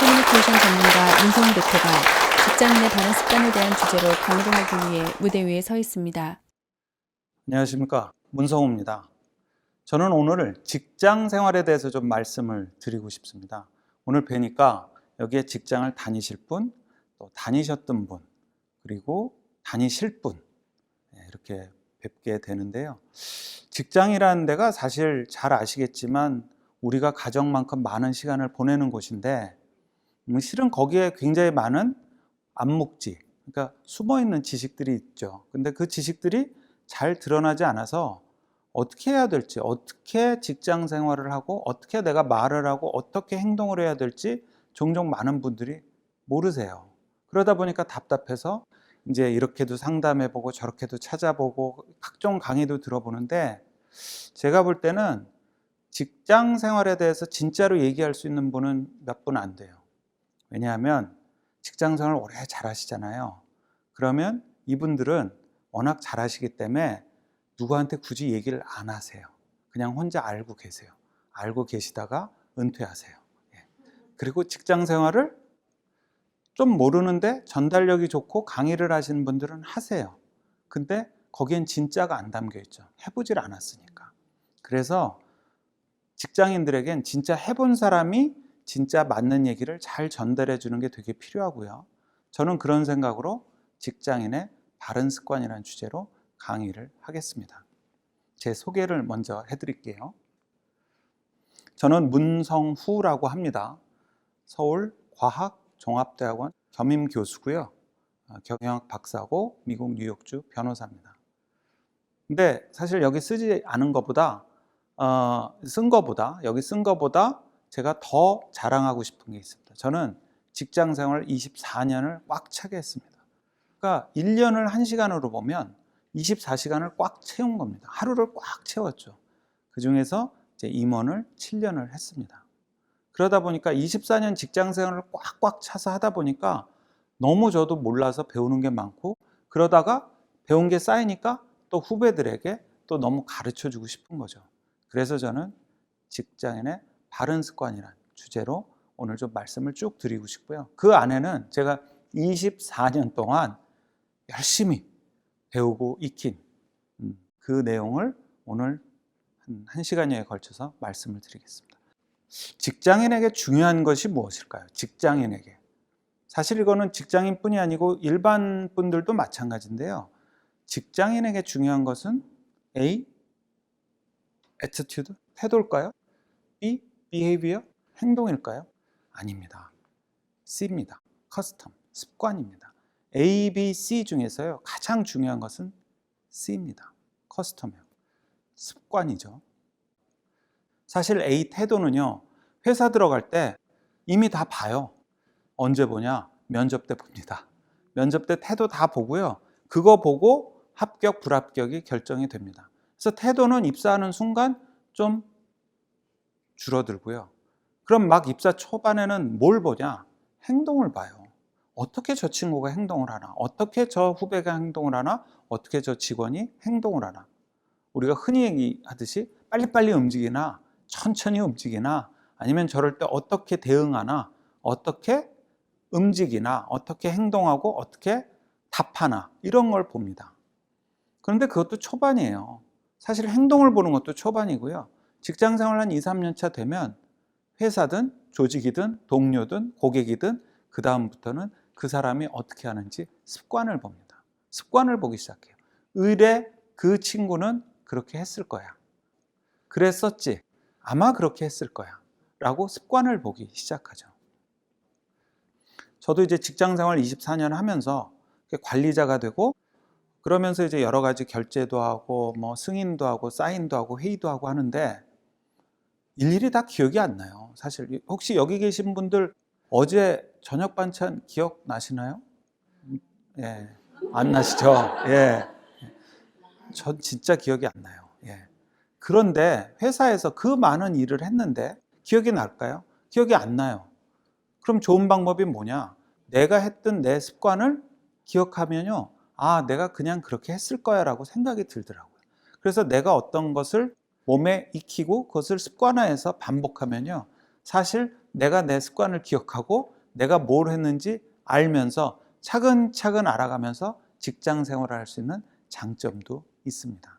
커뮤니케이션 전문가 문성훈 대표가 직장인의 다른 습관에 대한 주제로 강의를 하기 위해 무대 위에 서 있습니다. 안녕하십니까, 문성우입니다. 저는 오늘 직장 생활에 대해서 좀 말씀을 드리고 싶습니다. 오늘 뵈니까 여기에 직장을 다니실 분, 또 다니셨던 분, 그리고 다니실 분, 이렇게 뵙게 되는데요. 직장이라는 데가 사실 잘 아시겠지만 우리가 가정만큼 많은 시간을 보내는 곳인데, 실은 거기에 굉장히 많은 암묵지, 그러니까 숨어있는 지식들이 있죠. 근데 그 지식들이 잘 드러나지 않아서 어떻게 해야 될지, 어떻게 직장 생활을 하고, 어떻게 내가 말을 하고, 어떻게 행동을 해야 될지 종종 많은 분들이 모르세요. 그러다 보니까 답답해서 이제 이렇게도 상담해보고 저렇게도 찾아보고 각종 강의도 들어보는데, 제가 볼 때는 직장 생활에 대해서 진짜로 얘기할 수 있는 분은 몇 분 안 돼요. 왜냐하면 직장 생활을 오래 잘 하시잖아요. 그러면 이분들은 워낙 잘 하시기 때문에 누구한테 굳이 얘기를 안 하세요. 그냥 혼자 알고 계세요. 알고 계시다가 은퇴하세요. 그리고 직장 생활을 좀 모르는데 전달력이 좋고 강의를 하시는 분들은 하세요. 근데 거기엔 진짜가 안 담겨 있죠. 해보질 않았으니까. 그래서 직장인들에겐 진짜 해본 사람이 진짜 맞는 얘기를 잘 전달해 주는 게 되게 필요하고요. 저는 그런 생각으로 직장인의 바른 습관이라는 주제로 강의를 하겠습니다. 제 소개를 먼저 해드릴게요. 저는 문성후라고 합니다. 서울과학종합대학원 겸임교수고요. 경영학 박사고 미국 뉴욕주 변호사입니다. 근데 사실 여기 쓰지 않은 것보다 여기 쓴 것보다 제가 더 자랑하고 싶은 게 있습니다. 저는 직장 생활 24년을 꽉 차게 했습니다. 그러니까 1년을 1시간으로 보면 24시간을 꽉 채운 겁니다. 하루를 꽉 채웠죠. 그 중에서 이제 임원을 7년을 했습니다. 그러다 보니까 24년 직장 생활을 꽉꽉 차서 하다 보니까 너무 저도 몰라서 배우는 게 많고, 그러다가 배운 게 쌓이니까 또 후배들에게 또 너무 가르쳐 주고 싶은 거죠. 그래서 저는 직장인의 바른 습관이라는 주제로 오늘 좀 말씀을 쭉 드리고 싶고요. 그 안에는 제가 24년 동안 열심히 배우고 익힌 그 내용을 오늘 한 1시간여에 걸쳐서 말씀을 드리겠습니다. 직장인에게 중요한 것이 무엇일까요? 직장인에게. 사실 이거는 직장인뿐이 아니고 일반 분들도 마찬가지인데요. 직장인에게 중요한 것은 A. attitude, 태도일까요? B. behavior, 행동일까요? 아닙니다. C입니다. custom, 습관입니다. A, B, C 중에서요 가장 중요한 것은 C입니다. custom이요. 습관이죠. 사실 A 태도는요, 회사 들어갈 때 이미 다 봐요. 언제 보냐? 면접 때 봅니다. 면접 때 태도 다 보고요. 그거 보고 합격, 불합격이 결정이 됩니다. 그래서 태도는 입사하는 순간 좀 줄어들고요. 그럼 막 입사 초반에는 뭘 보냐? 행동을 봐요. 어떻게 저 친구가 행동을 하나? 어떻게 저 후배가 행동을 하나? 어떻게 저 직원이 행동을 하나? 우리가 흔히 얘기하듯이 빨리빨리 움직이나 천천히 움직이나, 아니면 저럴 때 어떻게 대응하나, 어떻게 움직이나, 어떻게 행동하고 어떻게 답하나, 이런 걸 봅니다. 그런데 그것도 초반이에요. 사실 행동을 보는 것도 초반이고요. 직장 생활 한 2, 3년 차 되면 회사든 조직이든 동료든 고객이든 그 다음부터는 그 사람이 어떻게 하는지 습관을 봅니다. 습관을 보기 시작해요. 의뢰 그 친구는 그렇게 했을 거야. 그랬었지. 아마 그렇게 했을 거야. 라고 습관을 보기 시작하죠. 저도 이제 직장 생활 24년 하면서 관리자가 되고, 그러면서 이제 여러 가지 결제도 하고 뭐 승인도 하고 사인도 하고 회의도 하고 하는데 일일이 다 기억이 안 나요. 사실 혹시 여기 계신 분들 어제 저녁 반찬 기억나시나요? 예, 안 나시죠? 예, 전 진짜 기억이 안 나요. 예. 그런데 회사에서 그 많은 일을 했는데 기억이 날까요? 기억이 안 나요. 그럼 좋은 방법이 뭐냐? 내가 했던 내 습관을 기억하면요, 아, 내가 그냥 그렇게 했을 거야 라고 생각이 들더라고요. 그래서 내가 어떤 것을 몸에 익히고 그것을 습관화해서 반복하면요, 사실 내가 내 습관을 기억하고 내가 뭘 했는지 알면서 차근차근 알아가면서 직장 생활을 할 수 있는 장점도 있습니다.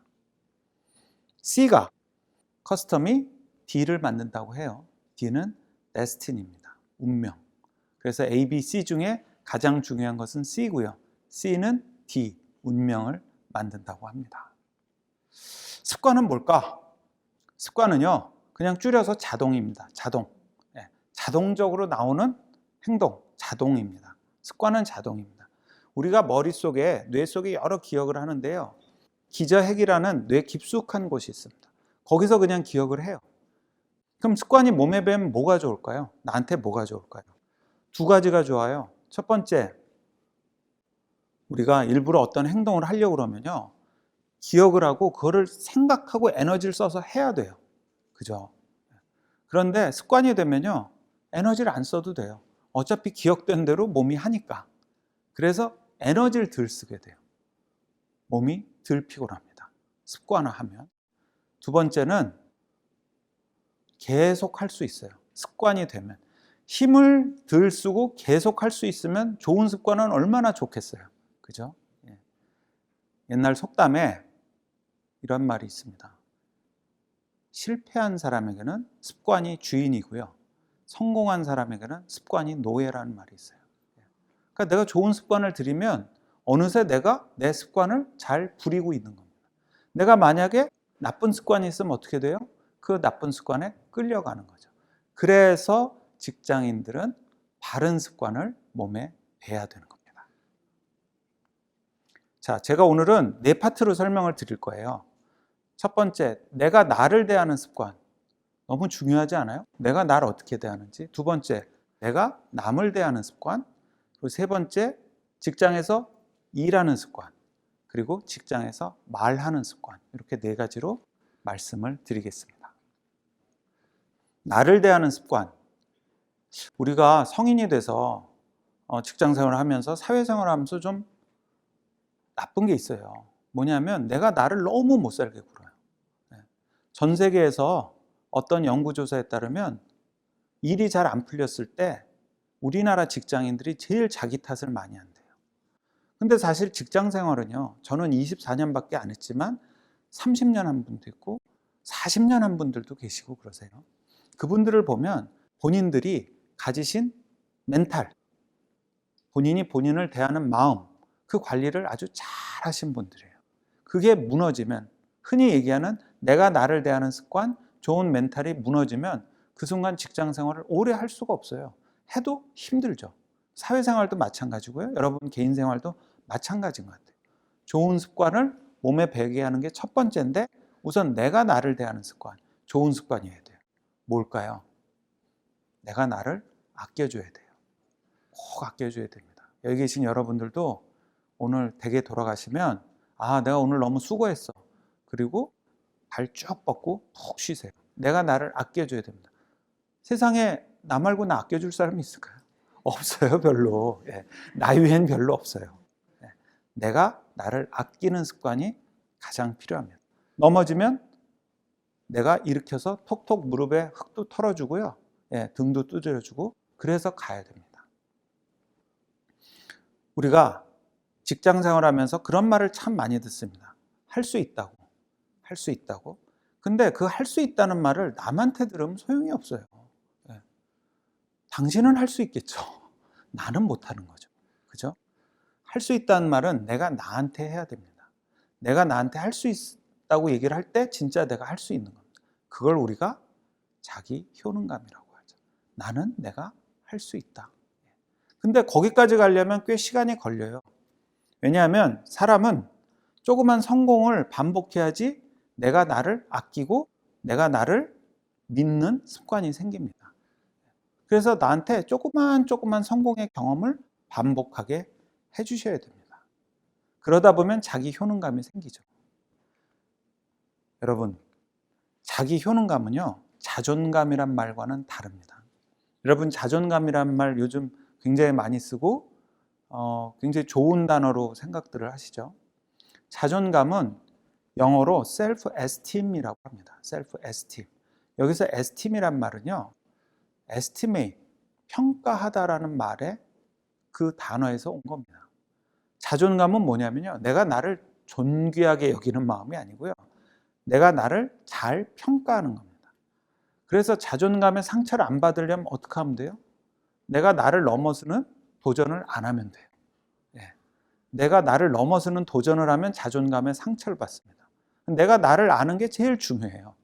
C가 커스텀이 D를 만든다고 해요. D는 데스티니입니다. 운명. 그래서 A, B, C 중에 가장 중요한 것은 C고요. C는 D, 운명을 만든다고 합니다. 습관은 뭘까? 습관은요, 그냥 줄여서 자동입니다. 자동. 자동적으로 나오는 행동, 자동입니다. 습관은 자동입니다. 우리가 머릿속에, 뇌 속에 여러 기억을 하는데요. 기저핵이라는 뇌 깊숙한 곳이 있습니다. 거기서 그냥 기억을 해요. 그럼 습관이 몸에 배면 뭐가 좋을까요? 나한테 뭐가 좋을까요? 두 가지가 좋아요. 첫 번째, 우리가 일부러 어떤 행동을 하려고 그러면요, 기억을 하고 그거를 생각하고 에너지를 써서 해야 돼요. 그죠? 그런데 습관이 되면요, 에너지를 안 써도 돼요. 어차피 기억된 대로 몸이 하니까. 그래서 에너지를 덜 쓰게 돼요. 몸이 덜 피곤합니다. 습관화하면. 두 번째는 계속 할 수 있어요. 습관이 되면. 힘을 덜 쓰고 계속 할 수 있으면 좋은 습관은 얼마나 좋겠어요. 그죠? 옛날 속담에 이런 말이 있습니다. 실패한 사람에게는 습관이 주인이고요. 성공한 사람에게는 습관이 노예라는 말이 있어요. 그러니까 내가 좋은 습관을 들이면 어느새 내가 내 습관을 잘 부리고 있는 겁니다. 내가 만약에 나쁜 습관이 있으면 어떻게 돼요? 그 나쁜 습관에 끌려가는 거죠. 그래서 직장인들은 바른 습관을 몸에 배야 되는 겁니다. 자, 제가 오늘은 네 파트로 설명을 드릴 거예요. 첫 번째, 내가 나를 대하는 습관. 너무 중요하지 않아요? 내가 나를 어떻게 대하는지. 두 번째, 내가 남을 대하는 습관. 그리고 세 번째, 직장에서 일하는 습관. 그리고 직장에서 말하는 습관. 이렇게 네 가지로 말씀을 드리겠습니다. 나를 대하는 습관. 우리가 성인이 돼서 직장 생활을 하면서 사회생활을 하면서 좀 나쁜 게 있어요. 뭐냐면 내가 나를 너무 못 살게 굴어요. 전 세계에서 어떤 연구조사에 따르면 일이 잘 안 풀렸을 때 우리나라 직장인들이 제일 자기 탓을 많이 한대요. 근데 사실 직장 생활은요, 저는 24년밖에 안 했지만 30년 한 분도 있고 40년 한 분들도 계시고 그러세요. 그분들을 보면 본인들이 가지신 멘탈, 본인이 본인을 대하는 마음, 그 관리를 아주 잘 하신 분들이에요. 그게 무너지면, 흔히 얘기하는 내가 나를 대하는 습관, 좋은 멘탈이 무너지면 그 순간 직장 생활을 오래 할 수가 없어요. 해도 힘들죠. 사회생활도 마찬가지고요. 여러분 개인 생활도 마찬가지인 것 같아요. 좋은 습관을 몸에 배게 하는 게 첫 번째인데 우선 내가 나를 대하는 습관, 좋은 습관이어야 돼요. 뭘까요? 내가 나를 아껴줘야 돼요. 꼭 아껴줘야 됩니다. 여기 계신 여러분들도 오늘 댁에 돌아가시면 내가 오늘 너무 수고했어. 그리고 발 쭉 뻗고 푹 쉬세요. 내가 나를 아껴줘야 됩니다. 세상에 나 말고 나 아껴줄 사람이 있을까요? 없어요, 별로. 나 외엔 별로 없어요. 내가 나를 아끼는 습관이 가장 필요합니다. 넘어지면 내가 일으켜서 톡톡 무릎에 흙도 털어주고요. 등도 두드려주고 그래서 가야 됩니다. 우리가 직장 생활하면서 그런 말을 참 많이 듣습니다. 할 수 있다고. 할 수 있다고. 근데 그 할 수 있다는 말을 남한테 들으면 소용이 없어요. 당신은 할 수 있겠죠. 나는 못하는 거죠. 그죠? 할 수 있다는 말은 내가 나한테 해야 됩니다. 내가 나한테 할 수 있다고 얘기를 할 때 진짜 내가 할 수 있는 겁니다. 그걸 우리가 자기 효능감이라고 하죠. 나는 내가 할 수 있다. 근데 거기까지 가려면 꽤 시간이 걸려요. 왜냐하면 사람은 조그만 성공을 반복해야지 내가 나를 아끼고 내가 나를 믿는 습관이 생깁니다. 그래서 나한테 조그만 성공의 경험을 반복하게 해주셔야 됩니다. 그러다 보면 자기 효능감이 생기죠. 여러분, 자기 효능감은요, 자존감이란 말과는 다릅니다. 여러분, 자존감이란 말 요즘 굉장히 많이 쓰고 굉장히 좋은 단어로 생각들을 하시죠. 자존감은 영어로 self-esteem이라고 합니다. self-esteem. 여기서 esteem이란 말은요, estimate, 평가하다라는 말의 그 단어에서 온 겁니다. 자존감은 뭐냐면요, 내가 나를 존귀하게 여기는 마음이 아니고요, 내가 나를 잘 평가하는 겁니다. 그래서 자존감의 상처를 안 받으려면 어떻게 하면 돼요? 내가 나를 넘어서는 도전을 안 하면 돼요. 예. 내가 나를 넘어서는 도전을 하면 자존감의 상처를 받습니다. 내가 나를 아는 게 제일 중요해요.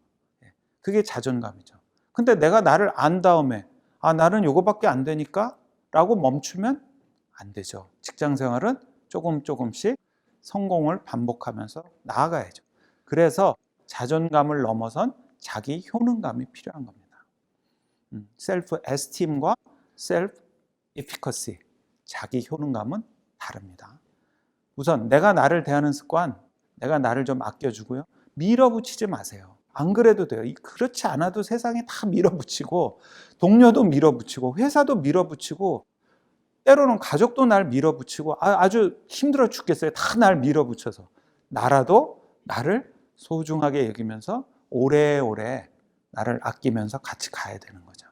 예. 그게 자존감이죠. 근데 내가 나를 안 다음에 나는 요거밖에 안 되니까 라고 멈추면 안 되죠. 직장 생활은 조금씩 성공을 반복하면서 나아가야죠. 그래서 자존감을 넘어선 자기 효능감이 필요한 겁니다. 셀프 에스팀과 셀프 에피커시, 자기 효능감은 다릅니다. 우선 내가 나를 대하는 습관, 내가 나를 좀 아껴주고요, 밀어붙이지 마세요. 안 그래도 돼요. 그렇지 않아도 세상에 다 밀어붙이고, 동료도 밀어붙이고, 회사도 밀어붙이고, 때로는 가족도 날 밀어붙이고, 아주 힘들어 죽겠어요. 다 날 밀어붙여서. 나라도 나를 소중하게 여기면서 오래오래 나를 아끼면서 같이 가야 되는 거죠.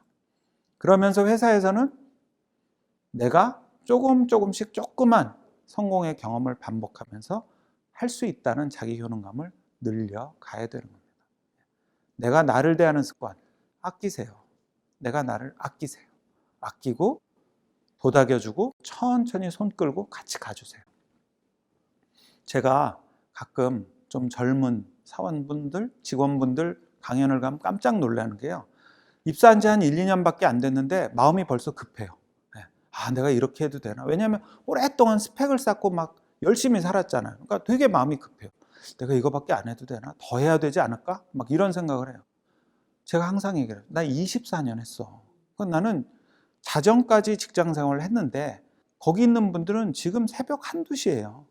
그러면서 회사에서는 내가 조금씩 조그만 성공의 경험을 반복하면서 할 수 있다는 자기 효능감을 늘려가야 되는 겁니다. 내가 나를 대하는 습관, 아끼세요. 내가 나를 아끼세요. 아끼고 도닥여주고 천천히 손 끌고 같이 가주세요. 제가 가끔 좀 젊은 사원분들, 직원분들 강연을 가면 깜짝 놀라는 게요, 입사한 지 한 1, 2년밖에 안 됐는데 마음이 벌써 급해요. 내가 이렇게 해도 되나? 왜냐하면 오랫동안 스펙을 쌓고 막 열심히 살았잖아요. 그러니까 되게 마음이 급해요. 내가 이거밖에 안 해도 되나? 더 해야 되지 않을까? 막 이런 생각을 해요. 제가 항상 얘기해요. 나 24년 했어. 나는 자정까지 직장 생활을 했는데 거기 있는 분들은 지금 새벽 1, 2시예요.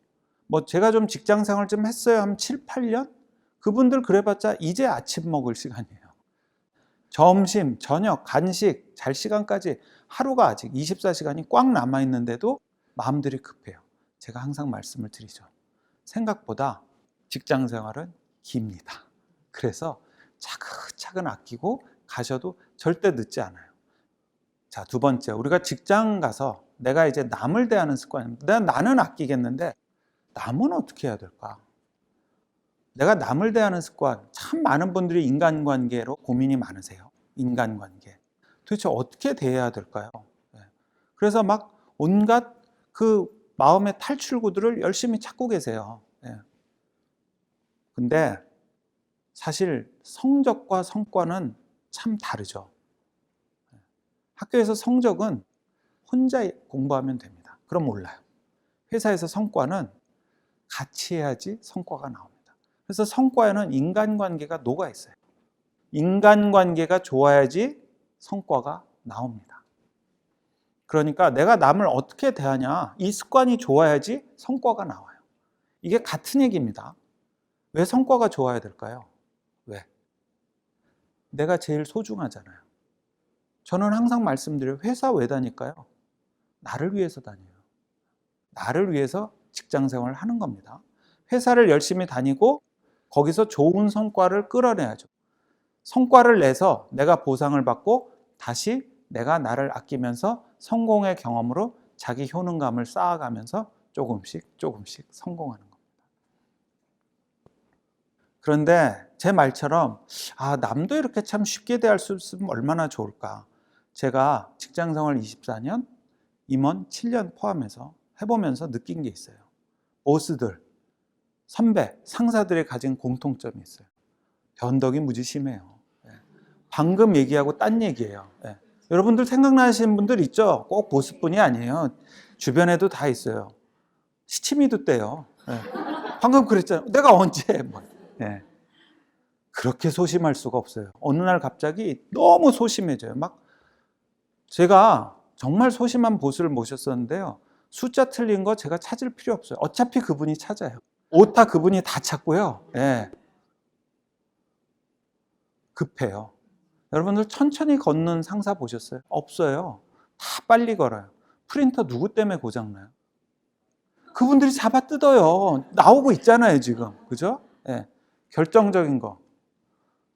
뭐 제가 좀 직장 생활 좀 했어요. 한 7, 8년? 그분들 그래봤자 이제 아침 먹을 시간이에요. 점심, 저녁, 간식, 잘 시간까지 하루가 아직 24시간이 꽉 남아있는데도 마음들이 급해요. 제가 항상 말씀을 드리죠. 생각보다 직장 생활은 깁니다. 그래서 차근차근 아끼고 가셔도 절대 늦지 않아요. 자, 두 번째, 우리가 직장 가서 내가 이제 남을 대하는 습관입니다. 나는 아끼겠는데 남은 어떻게 해야 될까? 내가 남을 대하는 습관, 참 많은 분들이 인간관계로 고민이 많으세요. 인간관계. 도대체 어떻게 대해야 될까요? 그래서 막 온갖 그 마음의 탈출구들을 열심히 찾고 계세요. 근데 사실 성적과 성과는 참 다르죠. 학교에서 성적은 혼자 공부하면 됩니다. 그럼 몰라요. 회사에서 성과는 같이 해야지 성과가 나옵니다. 그래서 성과에는 인간관계가 녹아 있어요. 인간관계가 좋아야지 성과가 나옵니다. 그러니까 내가 남을 어떻게 대하냐, 이 습관이 좋아야지 성과가 나와요. 이게 같은 얘기입니다. 왜 성과가 좋아야 될까요? 왜? 내가 제일 소중하잖아요. 저는 항상 말씀드려요. 회사 왜 다닐까요? 나를 위해서 다녀요. 나를 위해서 직장 생활을 하는 겁니다. 회사를 열심히 다니고 거기서 좋은 성과를 끌어내야죠. 성과를 내서 내가 보상을 받고 다시 내가 나를 아끼면서 성공의 경험으로 자기 효능감을 쌓아가면서 조금씩 성공하는 겁니다. 그런데 제 말처럼 남도 이렇게 참 쉽게 대할 수 있으면 얼마나 좋을까. 제가 직장생활 24년, 임원 7년 포함해서 해보면서 느낀 게 있어요. 보스들, 선배, 상사들이 가진 공통점이 있어요. 변덕이 무지 심해요. 방금 얘기하고 딴 얘기예요. 여러분들 생각나시는 분들 있죠? 꼭 보스뿐이 아니에요. 주변에도 다 있어요. 시치미도 떼요. 방금 그랬잖아요. 내가 언제? 그렇게 소심할 수가 없어요. 어느 날 갑자기 너무 소심해져요. 막 제가 정말 소심한 보스를 모셨었는데요. 숫자 틀린 거 제가 찾을 필요 없어요. 어차피 그분이 찾아요. 오타 그분이 다 찾고요. 급해요. 여러분들 천천히 걷는 상사 보셨어요? 없어요. 다 빨리 걸어요. 프린터 누구 때문에 고장나요? 그분들이 잡아 뜯어요. 나오고 있잖아요, 지금. 그죠? 결정적인 거.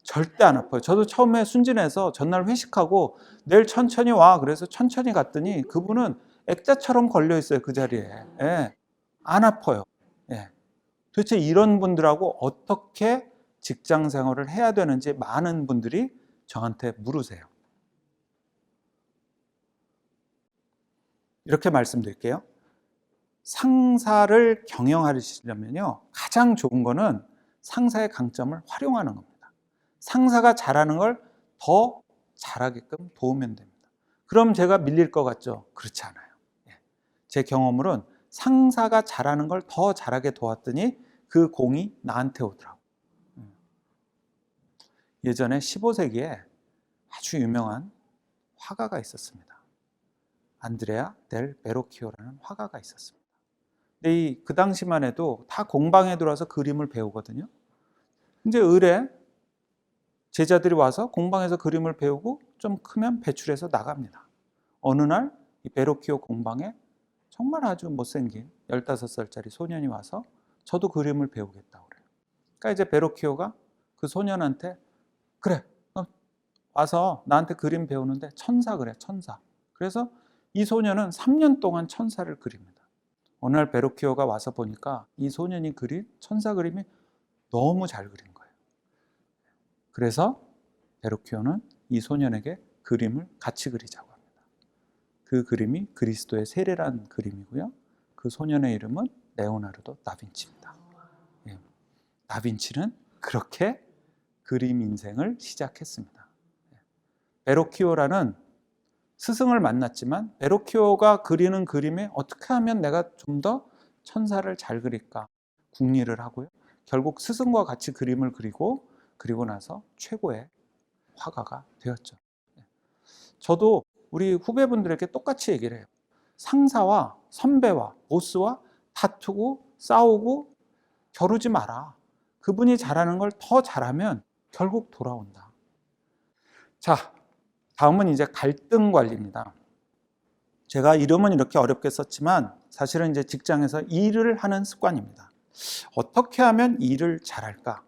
절대 안 아파요. 저도 처음에 순진해서 전날 회식하고 내일 천천히 와 그래서 천천히 갔더니 그분은 액자처럼 걸려 있어요, 그 자리에. 예. 안 아파요. 예. 도대체 이런 분들하고 어떻게 직장 생활을 해야 되는지 많은 분들이 저한테 물으세요. 이렇게 말씀드릴게요. 상사를 경영하시려면요, 가장 좋은 거는 상사의 강점을 활용하는 겁니다. 상사가 잘하는 걸 더 잘하게끔 도우면 됩니다. 그럼 제가 밀릴 것 같죠? 그렇지 않아요. 제 경험으로는 상사가 잘하는 걸 더 잘하게 도왔더니 그 공이 나한테 오더라고요. 예전에 15세기에 아주 유명한 화가가 있었습니다. 안드레아 델 베로키오라는 화가가 있었습니다. 근데 그 당시만 해도 다 공방에 들어와서 그림을 배우거든요. 이제 을에 제자들이 와서 공방에서 그림을 배우고 좀 크면 배출해서 나갑니다. 어느 날 이 베로키오 공방에 정말 아주 못생긴 15살짜리 소년이 와서 저도 그림을 배우겠다고 그래요. 그러니까 이제 베로키오가 그 소년한테 그래, 와서 나한테 그림 배우는데 천사 그래, 천사. 그래서 이 소년은 3년 동안 천사를 그립니다. 어느 날 베로키오가 와서 보니까 이 소년이 그린 천사 그림이 너무 잘 그린 거예요. 그래서 베로키오는 이 소년에게 그림을 같이 그리자고 합니다. 그 그림이 그리스도의 세례라는 그림이고요. 그 소년의 이름은 레오나르도 다빈치입니다. 예. 다빈치는 그렇게 그림 인생을 시작했습니다. 베로키오라는 스승을 만났지만 베로키오가 그리는 그림에 어떻게 하면 내가 좀 더 천사를 잘 그릴까 궁리를 하고요. 결국 스승과 같이 그림을 그리고 나서 최고의 화가가 되었죠. 저도 우리 후배분들에게 똑같이 얘기를 해요. 상사와 선배와 보스와 다투고 싸우고 겨루지 마라. 그분이 잘하는 걸 더 잘하면 결국 돌아온다. 자, 다음은 이제 갈등 관리입니다. 제가 이름은 이렇게 어렵게 썼지만 사실은 이제 직장에서 일을 하는 습관입니다. 어떻게 하면 일을 잘할까?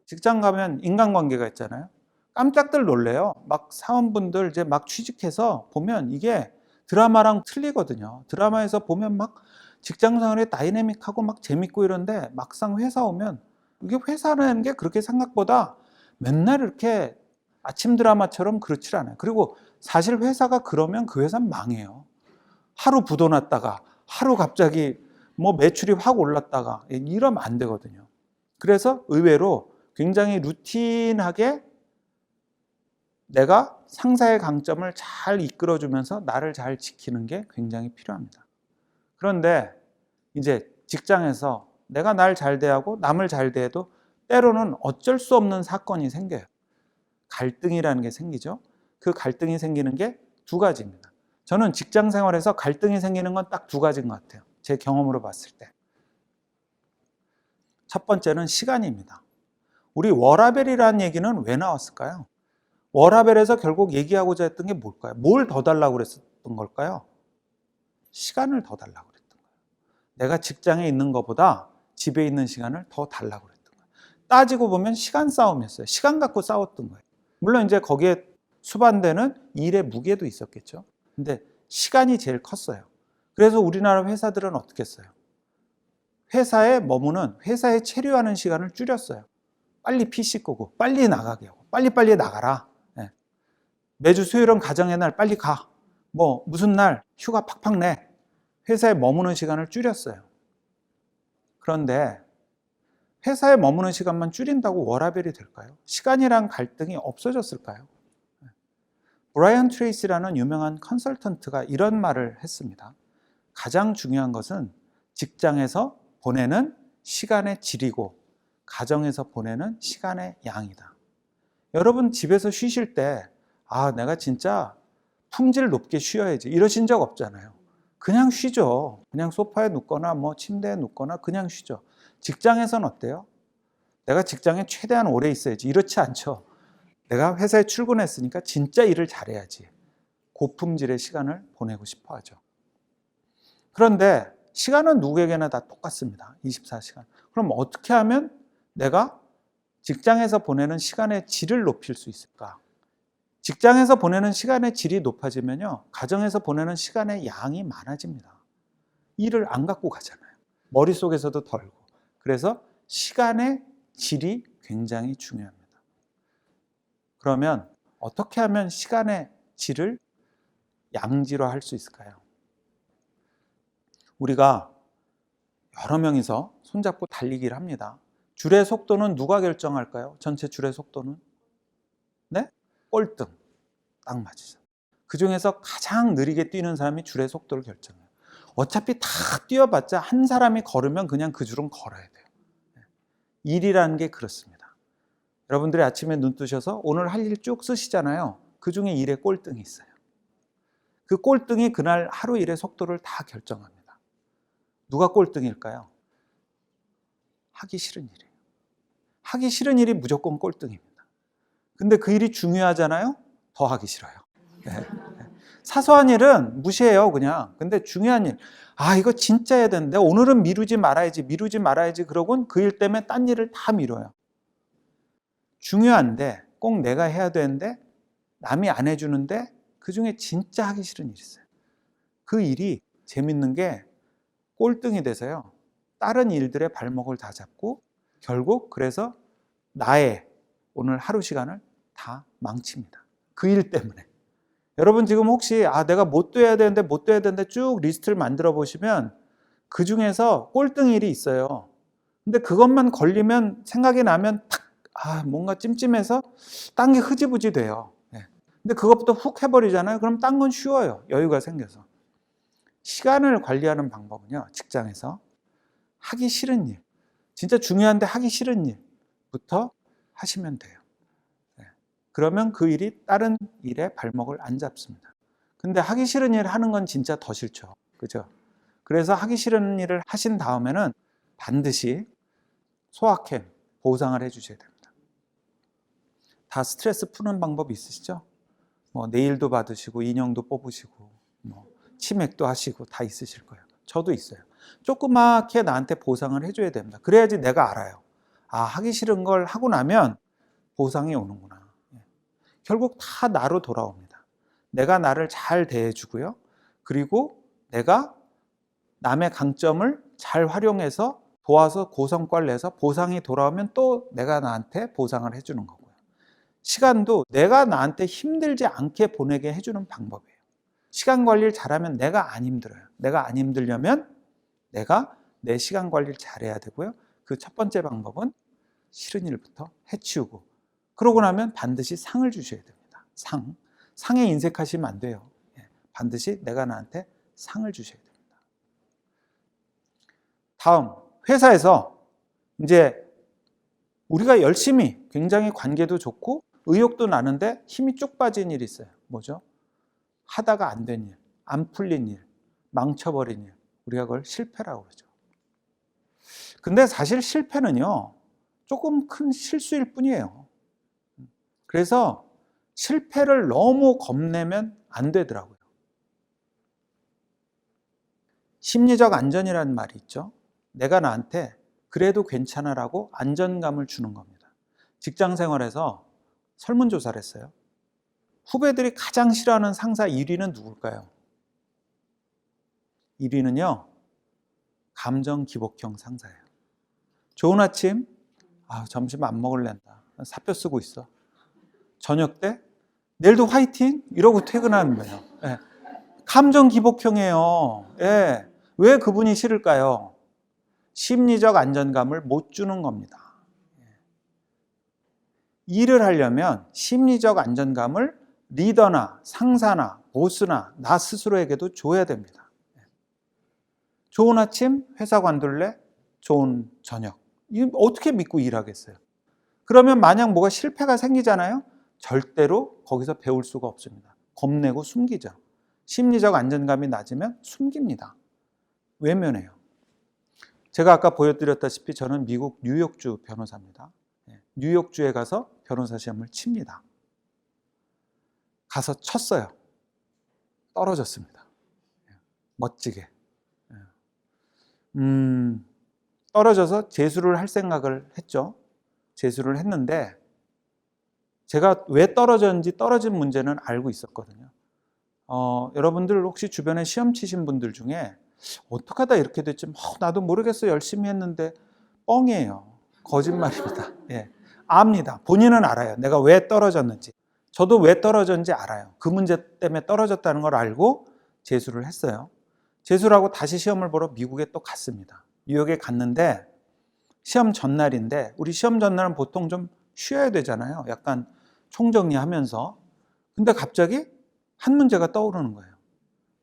직장 가면 인간관계가 있잖아요. 깜짝들 놀래요. 막 사원분들 이제 막 취직해서 보면 이게 드라마랑 틀리거든요. 드라마에서 보면 막 직장 생활이 다이내믹하고 막 재밌고 이런데 막상 회사 오면 이게 회사라는 게 그렇게 생각보다 맨날 이렇게 아침 드라마처럼 그렇지 않아요. 그리고 사실 회사가 그러면 그 회사는 망해요. 하루 부도났다가 하루 갑자기 뭐 매출이 확 올랐다가 이러면 안 되거든요. 그래서 의외로 굉장히 루틴하게 내가 상사의 강점을 잘 이끌어주면서 나를 잘 지키는 게 굉장히 필요합니다. 그런데 이제 직장에서 내가 날 잘 대하고 남을 잘 대해도 때로는 어쩔 수 없는 사건이 생겨요. 갈등이라는 게 생기죠. 그 갈등이 생기는 게 두 가지입니다. 저는 직장 생활에서 갈등이 생기는 건 딱 두 가지인 것 같아요. 제 경험으로 봤을 때. 첫 번째는 시간입니다. 우리 워라밸이라는 얘기는 왜 나왔을까요? 워라밸에서 결국 얘기하고자 했던 게 뭘까요? 뭘 더 달라고 그랬었던 걸까요? 시간을 더 달라고 그랬던 거예요. 내가 직장에 있는 것보다 집에 있는 시간을 더 달라고 그랬던 거예요. 따지고 보면 시간 싸움이었어요. 시간 갖고 싸웠던 거예요. 물론 이제 거기에 수반되는 일의 무게도 있었겠죠. 근데 시간이 제일 컸어요. 그래서 우리나라 회사들은 어떻게 했어요? 회사에 머무는, 회사에 체류하는 시간을 줄였어요. 빨리 PC 끄고, 빨리 나가게 하고, 빨리빨리 나가라. 네. 매주 수요일은 가정의 날 빨리 가. 뭐 무슨 날 휴가 팍팍 내. 회사에 머무는 시간을 줄였어요. 그런데 회사에 머무는 시간만 줄인다고 워라밸이 될까요? 시간이란 갈등이 없어졌을까요? 브라이언 트레이시라는 유명한 컨설턴트가 이런 말을 했습니다. 가장 중요한 것은 직장에서 보내는 시간의 질이고 가정에서 보내는 시간의 양이다. 여러분 집에서 쉬실 때 내가 진짜 품질 높게 쉬어야지 이러신 적 없잖아요. 그냥 쉬죠. 그냥 소파에 눕거나 뭐 침대에 눕거나 그냥 쉬죠. 직장에서는 어때요? 내가 직장에 최대한 오래 있어야지 이렇지 않죠. 내가 회사에 출근했으니까 진짜 일을 잘해야지. 고품질의 시간을 보내고 싶어 하죠. 그런데 시간은 누구에게나 다 똑같습니다. 24시간. 그럼 어떻게 하면 내가 직장에서 보내는 시간의 질을 높일 수 있을까? 직장에서 보내는 시간의 질이 높아지면요, 가정에서 보내는 시간의 양이 많아집니다. 일을 안 갖고 가잖아요. 머릿속에서도 덜고. 그래서 시간의 질이 굉장히 중요합니다. 그러면 어떻게 하면 시간의 질을 양질화할 수 있을까요? 우리가 여러 명이서 손잡고 달리기를 합니다. 줄의 속도는 누가 결정할까요? 전체 줄의 속도는? 네? 꼴등. 딱 맞으죠. 그 중에서 가장 느리게 뛰는 사람이 줄의 속도를 결정해요. 어차피 다 뛰어봤자 한 사람이 걸으면 그냥 그 줄은 걸어야 돼요. 일이라는 게 그렇습니다. 여러분들이 아침에 눈 뜨셔서 오늘 할 일 쭉 쓰시잖아요. 그 중에 일에 꼴등이 있어요. 그 꼴등이 그날 하루 일의 속도를 다 결정합니다. 누가 꼴등일까요? 하기 싫은 일이에요. 하기 싫은 일이 무조건 꼴등입니다. 근데 그 일이 중요하잖아요? 더 하기 싫어요. 네. 사소한 일은 무시해요, 그냥. 근데 중요한 일, 이거 진짜 해야 되는데 오늘은 미루지 말아야지 그러곤 그 일 때문에 딴 일을 다 미뤄요. 중요한데 꼭 내가 해야 되는데 남이 안 해주는데 그 중에 진짜 하기 싫은 일이 있어요. 그 일이 재밌는 게 꼴등이 돼서요, 다른 일들의 발목을 다 잡고 결국 그래서 나의 오늘 하루 시간을 다 망칩니다. 그 일 때문에. 여러분 지금 혹시 내가 못 돼야 되는데 쭉 리스트를 만들어 보시면 그 중에서 꼴등 일이 있어요. 근데 그것만 걸리면 생각이 나면 뭔가 찜찜해서 딴 게 흐지부지 돼요. 근데 그것부터 훅 해버리잖아요. 그럼 딴 건 쉬워요. 여유가 생겨서. 시간을 관리하는 방법은요, 직장에서 하기 싫은 일, 진짜 중요한데 하기 싫은 일부터 하시면 돼요. 그러면 그 일이 다른 일에 발목을 안 잡습니다. 근데 하기 싫은 일 하는 건 진짜 더 싫죠. 그죠? 그래서 하기 싫은 일을 하신 다음에는 반드시 소확행, 보상을 해주셔야 됩니다. 다 스트레스 푸는 방법이 있으시죠? 네일도 받으시고, 인형도 뽑으시고, 치맥도 하시고 다 있으실 거예요. 저도 있어요. 조그맣게 나한테 보상을 해줘야 됩니다. 그래야지 내가 알아요. 하기 싫은 걸 하고 나면 보상이 오는구나. 결국 다 나로 돌아옵니다. 내가 나를 잘 대해주고요. 그리고 내가 남의 강점을 잘 활용해서 도와서 고성과를 내서 보상이 돌아오면 또 내가 나한테 보상을 해주는 거고요. 시간도 내가 나한테 힘들지 않게 보내게 해주는 방법이에요. 시간 관리를 잘하면 내가 안 힘들어요. 내가 안 힘들려면 내가 내 시간 관리를 잘해야 되고요. 그 첫 번째 방법은 싫은 일부터 해치우고, 그러고 나면 반드시 상을 주셔야 됩니다. 상에 인색하시면 안 돼요. 반드시 내가 나한테 상을 주셔야 됩니다. 다음, 회사에서 이제 우리가 열심히 굉장히 관계도 좋고 의욕도 나는데 힘이 쭉 빠진 일이 있어요. 뭐죠? 하다가 안 된 일, 안 풀린 일, 망쳐버린 일. 우리가 그걸 실패라고 그러죠. 근데 사실 실패는요, 조금 큰 실수일 뿐이에요. 그래서 실패를 너무 겁내면 안 되더라고요. 심리적 안전이라는 말이 있죠. 내가 나한테 그래도 괜찮아라고 안전감을 주는 겁니다. 직장 생활에서 설문조사를 했어요. 후배들이 가장 싫어하는 상사 1위는 누굴까요? 1위는요, 감정 기복형 상사예요. 좋은 아침, 점심 안 먹을랜다. 사표 쓰고 있어. 저녁 때, 내일도 화이팅! 이러고 퇴근하는 거예요. 감정 기복형이에요. 왜 그분이 싫을까요? 심리적 안전감을 못 주는 겁니다. 일을 하려면 심리적 안전감을 리더나 상사나 보스나 나 스스로에게도 줘야 됩니다. 좋은 아침, 회사 관둘래? 좋은 저녁. 이거 어떻게 믿고 일하겠어요? 그러면 만약 뭐가 실패가 생기잖아요? 절대로 거기서 배울 수가 없습니다. 겁내고 숨기죠. 심리적 안전감이 낮으면 숨깁니다. 외면해요. 제가 아까 보여드렸다시피 저는 미국 뉴욕주 변호사입니다. 뉴욕주에 가서 변호사 시험을 칩니다. 가서 쳤어요. 떨어졌습니다. 멋지게. 떨어져서 재수를 할 생각을 했죠. 재수를 했는데 제가 왜 떨어졌는지 떨어진 문제는 알고 있었거든요. 여러분들 혹시 주변에 시험 치신 분들 중에 어떻게 하다 이렇게 됐지? 나도 모르겠어. 열심히 했는데 뻥이에요. 거짓말입니다. 예. 압니다. 본인은 알아요. 내가 왜 떨어졌는지. 저도 왜 떨어졌는지 알아요. 그 문제 때문에 떨어졌다는 걸 알고 재수를 했어요. 재수를 하고 다시 시험을 보러 미국에 또 갔습니다. 뉴욕에 갔는데 시험 전날인데 우리 시험 전날은 보통 좀 쉬어야 되잖아요. 약간 총정리하면서. 근데 갑자기 한 문제가 떠오르는 거예요.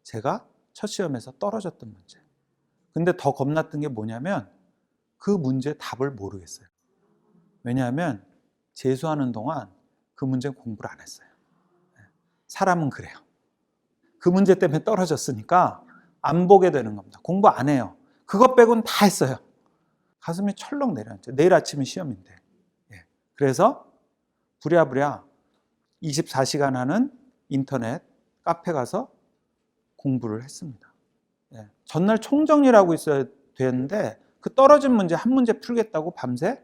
제가 첫 시험에서 떨어졌던 문제. 근데 더 겁났던 게 뭐냐면 그 문제 답을 모르겠어요. 왜냐하면 재수하는 동안 그 문제 공부를 안 했어요. 사람은 그래요. 그 문제 때문에 떨어졌으니까 안 보게 되는 겁니다. 공부 안 해요. 그것 빼고는 다 했어요. 가슴이 철렁 내려앉죠. 내일 아침이 시험인데. 그래서 부랴부랴 24시간 하는 인터넷 카페 가서 공부를 했습니다. 전날 총정리를 하고 있어야 되는데 그 떨어진 문제 한 문제 풀겠다고 밤새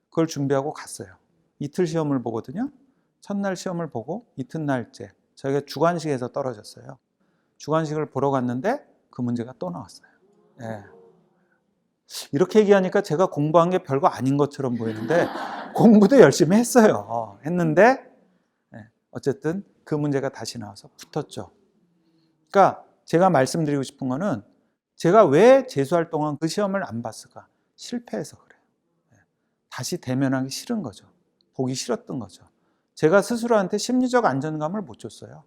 그걸 준비하고 갔어요. 이틀 시험을 보거든요. 첫날 시험을 보고 이튿날째 저희가 주관식에서 떨어졌어요. 주관식을 보러 갔는데 그 문제가 또 나왔어요. 이렇게 얘기하니까 제가 공부한 게 별거 아닌 것처럼 보이는데 공부도 열심히 했어요. 했는데 어쨌든 그 문제가 다시 나와서 붙었죠. 그러니까 제가 말씀드리고 싶은 거는 제가 왜 재수할 동안 그 시험을 안 봤을까? 실패해서 그래요. 다시 대면하기 싫은 거죠. 보기 싫었던 거죠. 제가 스스로한테 심리적 안정감을 못 줬어요.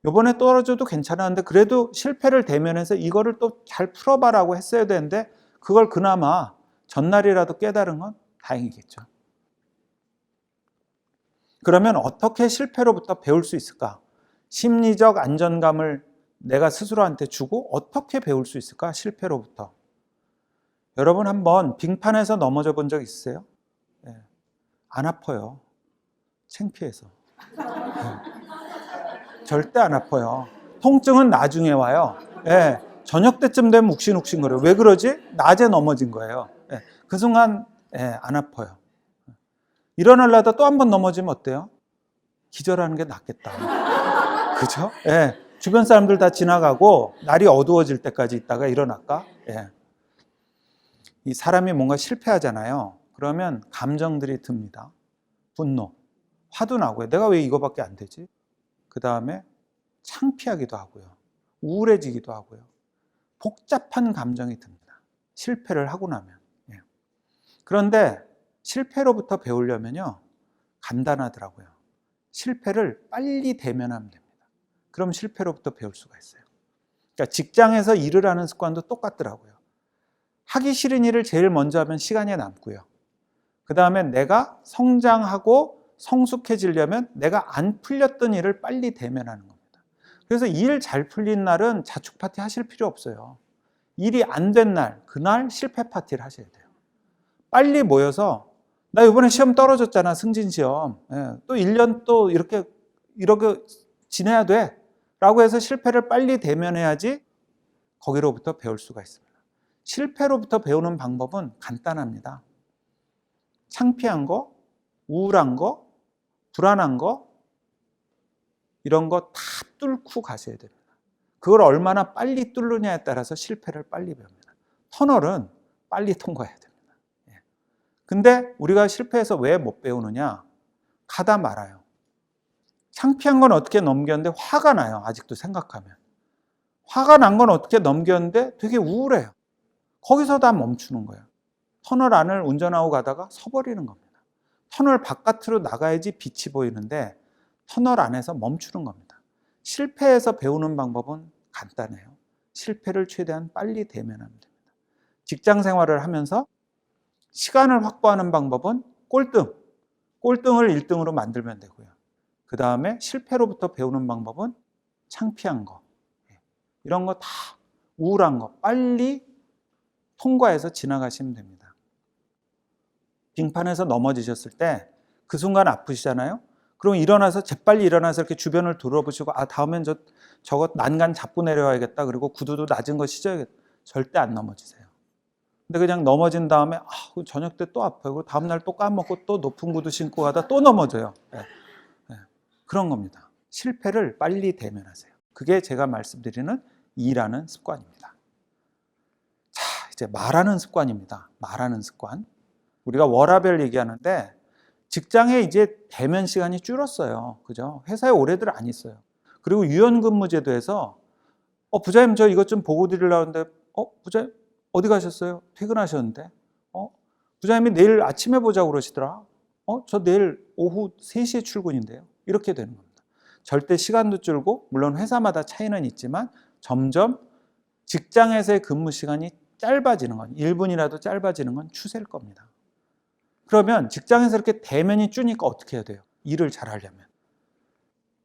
이번에 떨어져도 괜찮았는데 그래도 실패를 대면해서 이거를 또 잘 풀어봐라고 했어야 되는데 그걸 그나마 전날이라도 깨달은 건 다행이겠죠. 그러면 어떻게 실패로부터 배울 수 있을까? 심리적 안정감을 내가 스스로한테 주고 어떻게 배울 수 있을까? 실패로부터. 여러분 한번 빙판에서 넘어져 본 적 있으세요? 안 아파요. 창피해서. 절대 안 아파요. 통증은 나중에 와요. 저녁 때쯤 되면 욱신욱신거려요. 왜 그러지? 낮에 넘어진 거예요. 그 순간 안 아파요. 일어나려다 또 한 번 넘어지면 어때요? 기절하는 게 낫겠다. 그죠? 주변 사람들 다 지나가고 날이 어두워질 때까지 있다가 일어날까? 이 사람이 뭔가 실패하잖아요. 그러면 감정들이 듭니다. 분노, 화도 나고요. 내가 왜 이거밖에 안 되지? 그 다음에 창피하기도 하고요. 우울해지기도 하고요. 복잡한 감정이 듭니다. 실패를 하고 나면. 그런데 실패로부터 배우려면요. 간단하더라고요. 실패를 빨리 대면하면 됩니다. 그럼 실패로부터 배울 수가 있어요. 그러니까 직장에서 일을 하는 습관도 똑같더라고요. 하기 싫은 일을 제일 먼저 하면 시간이 남고요. 그 다음에 내가 성장하고 성숙해지려면 내가 안 풀렸던 일을 빨리 대면하는 겁니다. 그래서 일 잘 풀린 날은 자축 파티 하실 필요 없어요. 일이 안 된 날, 그날 실패 파티를 하셔야 돼요. 빨리 모여서 나 이번에 시험 떨어졌잖아, 승진 시험. 또 1년 또 이렇게 지내야 돼. 라고 해서 실패를 빨리 대면해야지 거기로부터 배울 수가 있습니다. 실패로부터 배우는 방법은 간단합니다. 창피한 거, 우울한 거, 불안한 거, 이런 거 다 뚫고 가셔야 됩니다. 그걸 얼마나 빨리 뚫느냐에 따라서 실패를 빨리 배웁니다. 터널은 빨리 통과해야 됩니다. 근데 우리가 실패해서 왜 못 배우느냐? 가다 말아요. 창피한 건 어떻게 넘겼는데 화가 나요. 아직도 생각하면. 화가 난 건 어떻게 넘겼는데 되게 우울해요. 거기서 다 멈추는 거예요. 터널 안을 운전하고 가다가 서버리는 겁니다. 터널 바깥으로 나가야지 빛이 보이는데 터널 안에서 멈추는 겁니다. 실패해서 배우는 방법은 간단해요. 실패를 최대한 빨리 대면하면 됩니다. 직장 생활을 하면서 시간을 확보하는 방법은 꼴등을 1등으로 만들면 되고요. 그 다음에 실패로부터 배우는 방법은 창피한 거, 이런 거 다 우울한 거 빨리 통과해서 지나가시면 됩니다. 빙판에서 넘어지셨을 때 그 순간 아프시잖아요. 그럼 일어나서 재빨리 일어나서 이렇게 주변을 돌아보시고 다음엔 저거 난간 잡고 내려와야겠다. 그리고 구두도 낮은 거 신어야겠다. 절대 안 넘어지세요. 근데 그냥 넘어진 다음에 저녁 때 또 아파요. 그리고 다음날 또 까먹고 또 높은 구두 신고 가다 또 넘어져요. 그런 겁니다. 실패를 빨리 대면하세요. 그게 제가 말씀드리는 E라는 습관입니다. 자, 이제 말하는 습관입니다. 말하는 습관. 우리가 워라밸 얘기하는데 직장에 이제 대면 시간이 줄었어요. 그죠? 회사에 오래들 안 있어요. 그리고 유연근무제도에서 부장님 저 이것 좀 보고 드리려고 하는데 부장님 어디 가셨어요? 퇴근하셨는데 부장님이 내일 아침에 보자고 그러시더라. 저 내일 오후 3시에 출근인데요. 이렇게 되는 겁니다. 절대 시간도 줄고 물론 회사마다 차이는 있지만 점점 직장에서의 근무 시간이 짧아지는 건 1분이라도 짧아지는 건 추세일 겁니다. 그러면 직장에서 이렇게 대면이 주니까 어떻게 해야 돼요? 일을 잘하려면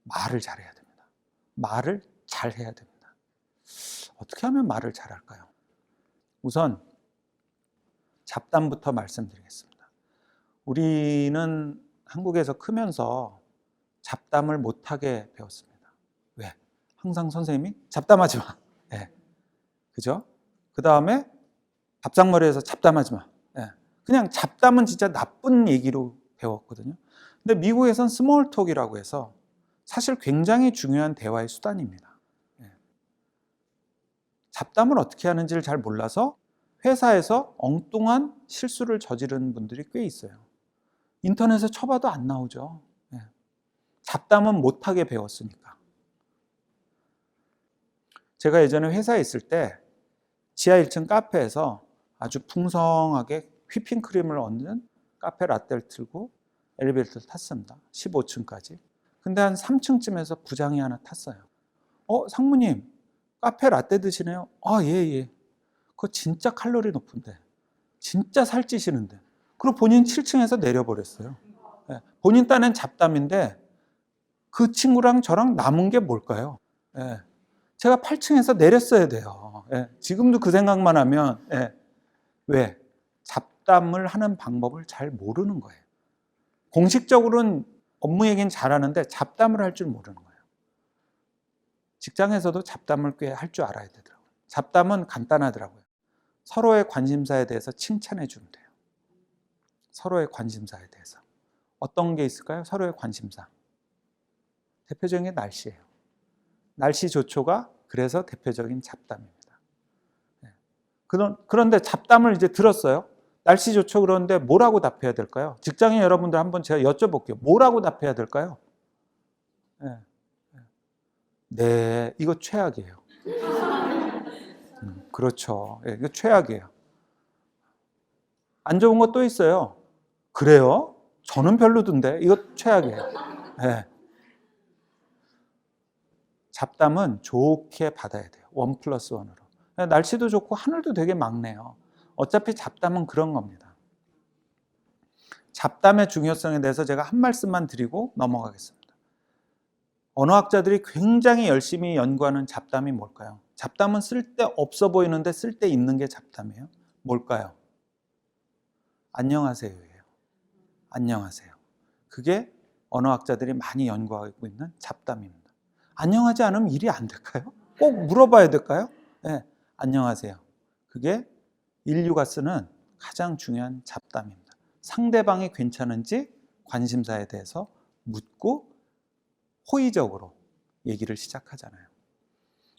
말을 잘해야 됩니다. 말을 잘해야 됩니다. 어떻게 하면 말을 잘할까요? 우선 잡담부터 말씀드리겠습니다. 우리는 한국에서 크면서 잡담을 못하게 배웠습니다. 왜? 항상 선생님이 잡담하지 마. 네. 그죠? 그 다음에 밥상머리에서 잡담하지 마. 네. 그냥 잡담은 진짜 나쁜 얘기로 배웠거든요. 근데 미국에선 스몰톡이라고 해서 사실 굉장히 중요한 대화의 수단입니다. 네. 잡담을 어떻게 하는지를 잘 몰라서 회사에서 엉뚱한 실수를 저지르는 분들이 꽤 있어요. 인터넷에 쳐봐도 안 나오죠. 네. 잡담은 못하게 배웠으니까. 제가 예전에 회사에 있을 때 지하 1층 카페에서 아주 풍성하게 휘핑크림을 얹는 카페 라떼를 틀고 엘리베이터를 탔습니다. 15층까지. 근데 한 3층쯤에서 부장이 하나 탔어요. 상무님 카페 라떼 드시네요? 예. 그거 진짜 칼로리 높은데 진짜 살찌시는데 그리고 본인 7층에서 내려버렸어요. 본인 딴엔 잡담인데 그 친구랑 저랑 남은 게 뭘까요? 제가 8층에서 내렸어야 돼요. 지금도 그 생각만 하면 왜? 잡담을 하는 방법을 잘 모르는 거예요. 공식적으로는 업무 얘기는 잘하는데 잡담을 할 줄 모르는 거예요. 직장에서도 잡담을 꽤 할 줄 알아야 되더라고요. 잡담은 간단하더라고요. 서로의 관심사에 대해서 칭찬해 주면 돼요. 서로의 관심사에 대해서. 어떤 게 있을까요? 서로의 관심사. 대표적인 게 날씨예요. 날씨 조초가 그래서 대표적인 잡담입니다. 그런데 잡담을 이제 들었어요. 날씨 좋죠. 그런데 뭐라고 답해야 될까요? 직장인 여러분들 한번 제가 여쭤볼게요. 뭐라고 답해야 될까요? 네, 이거 최악이에요. 그렇죠. 이거 최악이에요. 안 좋은 것도 있어요. 그래요? 저는 별로던데 이거 최악이에요. 잡담은 좋게 받아야 돼요. 1+1으로. 날씨도 좋고 하늘도 되게 맑네요. 어차피 잡담은 그런 겁니다. 잡담의 중요성에 대해서 제가 한 말씀만 드리고 넘어가겠습니다. 언어학자들이 굉장히 열심히 연구하는 잡담이 뭘까요? 잡담은 쓸데없어 보이는데 쓸데있는 게 잡담이에요. 뭘까요? 안녕하세요예요. 안녕하세요. 그게 언어학자들이 많이 연구하고 있는 잡담입니다. 안녕하지 않으면 일이 안 될까요? 꼭 물어봐야 될까요? 안녕하세요. 그게 인류가 쓰는 가장 중요한 잡담입니다. 상대방이 괜찮은지 관심사에 대해서 묻고 호의적으로 얘기를 시작하잖아요.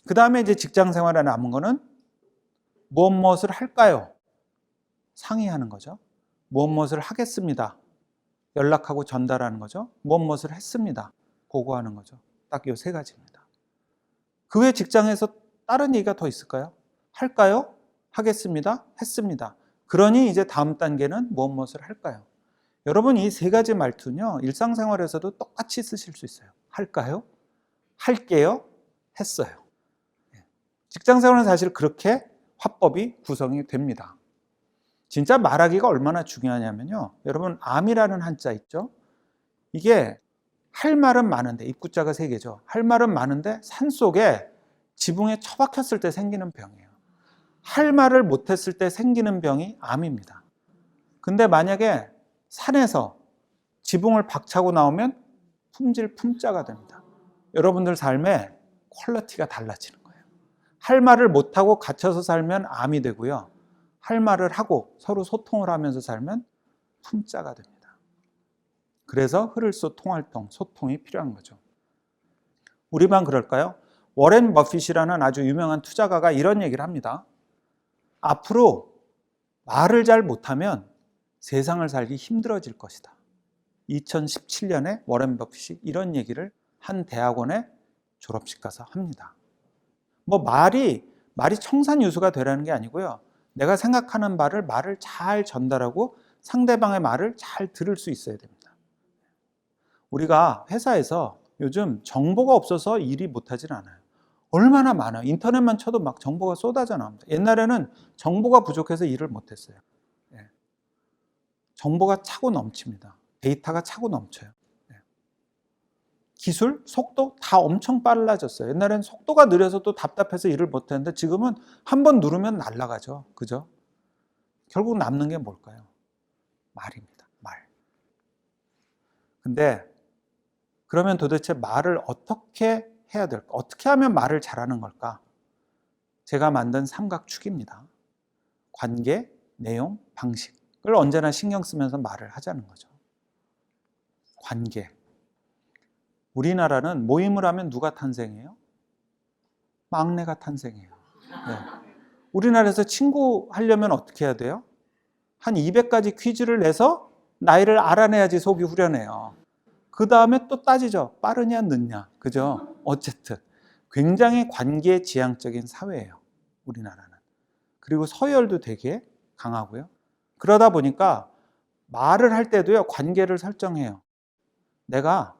그 다음에 이제 직장 생활에 남은 거는 무엇을 할까요? 상의하는 거죠. 무엇을 하겠습니다. 연락하고 전달하는 거죠. 무엇을 했습니다. 보고하는 거죠. 딱 이 3가지입니다. 그 외 직장에서 다른 얘기가 더 있을까요? 할까요? 하겠습니다. 했습니다. 그러니 이제 다음 단계는 무엇을 할까요? 여러분 이 3가지 말투는요. 일상생활에서도 똑같이 쓰실 수 있어요. 할까요? 할게요. 했어요. 직장생활은 사실 그렇게 화법이 구성이 됩니다. 진짜 말하기가 얼마나 중요하냐면요. 여러분 암이라는 한자 있죠? 이게 할 말은 많은데 입구자가 3개죠. 할 말은 많은데 산속에 지붕에 처박혔을 때 생기는 병이에요. 할 말을 못했을 때 생기는 병이 암입니다. 근데 만약에 산에서 지붕을 박차고 나오면 품질 품자가 됩니다. 여러분들 삶의 퀄리티가 달라지는 거예요. 할 말을 못하고 갇혀서 살면 암이 되고요. 할 말을 하고 서로 소통을 하면서 살면 품자가 됩니다. 그래서 흐를소 통활동, 소통이 필요한 거죠. 우리만 그럴까요? 워렌 버핏이라는 아주 유명한 투자가가 이런 얘기를 합니다. 앞으로 말을 잘 못하면 세상을 살기 힘들어질 것이다. 2017년에 워렌 버핏이 이런 얘기를 한 대학원에 졸업식 가서 합니다. 말이 청산유수가 되라는 게 아니고요. 내가 생각하는 말을 잘 전달하고 상대방의 말을 잘 들을 수 있어야 됩니다. 우리가 회사에서 요즘 정보가 없어서 일이 못하진 않아요. 얼마나 많아요. 인터넷만 쳐도 막 정보가 쏟아져 나옵니다. 옛날에는 정보가 부족해서 일을 못했어요. 정보가 차고 넘칩니다. 데이터가 차고 넘쳐요. 기술, 속도 다 엄청 빨라졌어요. 옛날에는 속도가 느려서 또 답답해서 일을 못했는데 지금은 한번 누르면 날아가죠. 그죠? 결국 남는 게 뭘까요? 말입니다. 말. 근데 그러면 도대체 말을 어떻게 해야 될까? 어떻게 하면 말을 잘하는 걸까? 제가 만든 삼각축입니다. 관계, 내용, 방식을 언제나 신경 쓰면서 말을 하자는 거죠. 관계. 우리나라는 모임을 하면 누가 탄생해요? 막내가 탄생해요. 네. 우리나라에서 친구 하려면 어떻게 해야 돼요? 한 200가지 퀴즈를 내서 나이를 알아내야지 속이 후련해요. 그 다음에 또 따지죠. 빠르냐 늦냐. 그죠? 어쨌든 굉장히 관계지향적인 사회예요. 우리나라는. 그리고 서열도 되게 강하고요. 그러다 보니까 말을 할 때도요. 관계를 설정해요. 내가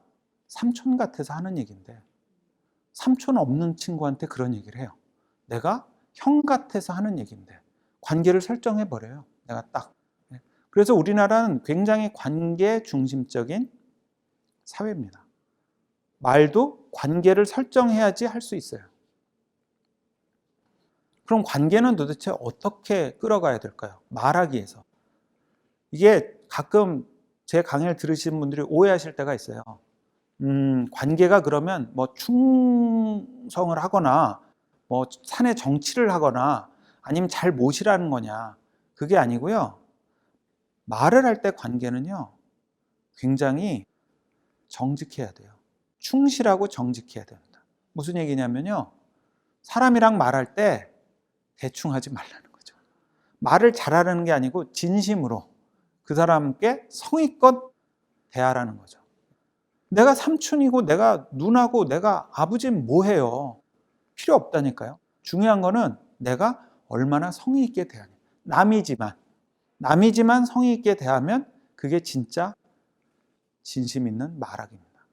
삼촌 같아서 하는 얘기인데 삼촌 없는 친구한테 그런 얘기를 해요. 내가 형 같아서 하는 얘기인데 관계를 설정해 버려요. 내가 딱. 그래서 우리나라는 굉장히 관계 중심적인 사회입니다. 말도 관계를 설정해야지 할 수 있어요. 그럼 관계는 도대체 어떻게 끌어가야 될까요? 말하기 위해서. 이게 가끔 제 강의를 들으시는 분들이 오해하실 때가 있어요. 관계가 그러면 충성을 하거나 사내 정치를 하거나 아니면 잘 모시라는 거냐. 그게 아니고요. 말을 할 때 관계는요. 굉장히 정직해야 돼요. 충실하고 정직해야 됩니다. 무슨 얘기냐면요. 사람이랑 말할 때 대충 하지 말라는 거죠. 말을 잘하라는 게 아니고 진심으로 그 사람께 성의껏 대하라는 거죠. 내가 삼촌이고 내가 누나고 내가 아버지는 뭐해요? 필요 없다니까요. 중요한 거는 내가 얼마나 성의 있게 대하냐. 남이지만 성의 있게 대하면 그게 진짜 진심 있는 말하기입니다.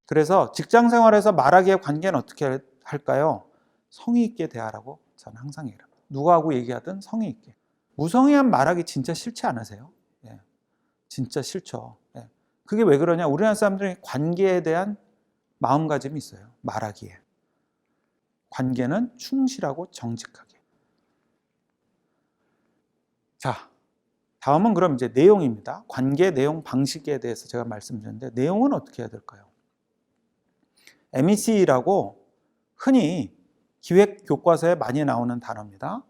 그래서 직장 생활에서 말하기의 관계는 어떻게 할까요? 성의 있게 대하라고 저는 항상 얘기합니다. 누구하고 얘기하든 성의 있게. 무성의한 말하기 진짜 싫지 않으세요? 예. 진짜 싫죠. 예. 그게 왜 그러냐? 우리나라 사람들이 관계에 대한 마음가짐이 있어요. 말하기에. 관계는 충실하고 정직하게. 자, 다음은 그럼 이제 내용입니다. 관계, 내용, 방식에 대해서 제가 말씀드렸는데 내용은 어떻게 해야 될까요? MEC라고 흔히 기획 교과서에 많이 나오는 단어입니다.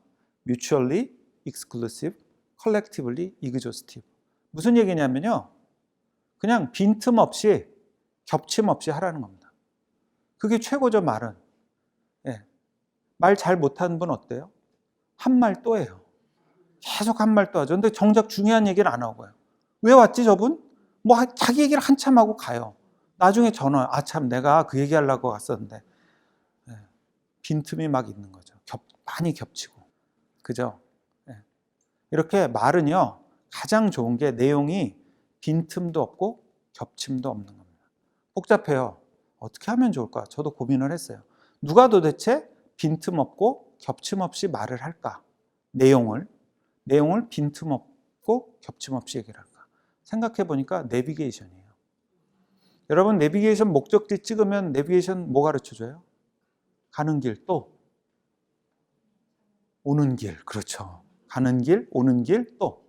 Mutually Exclusive, Collectively Exhaustive. 무슨 얘기냐면요. 그냥 빈틈없이 겹침 없이 하라는 겁니다. 그게 최고죠, 말은. 예. 말 잘 못하는 분 어때요? 한 말 또 해요. 계속 한 말 또 하죠. 근데 정작 중요한 얘기를 안 하고요. 왜 왔지 저분? 자기 얘기를 한참 하고 가요. 나중에 전화, 참 내가 그 얘기하려고 갔었는데. 예. 빈틈이 막 있는 거죠. 많이 겹치고. 그죠? 예. 이렇게 말은요. 가장 좋은 게 내용이 빈틈도 없고 겹침도 없는 겁니다. 복잡해요. 어떻게 하면 좋을까? 저도 고민을 했어요. 누가 도대체 빈틈 없고 겹침 없이 말을 할까? 내용을 빈틈 없고 겹침 없이 얘기를 할까? 생각해 보니까 내비게이션이에요. 여러분 내비게이션 목적지 찍으면 내비게이션 뭐 가르쳐줘요? 가는 길 또 오는 길. 그렇죠. 가는 길, 오는 길 또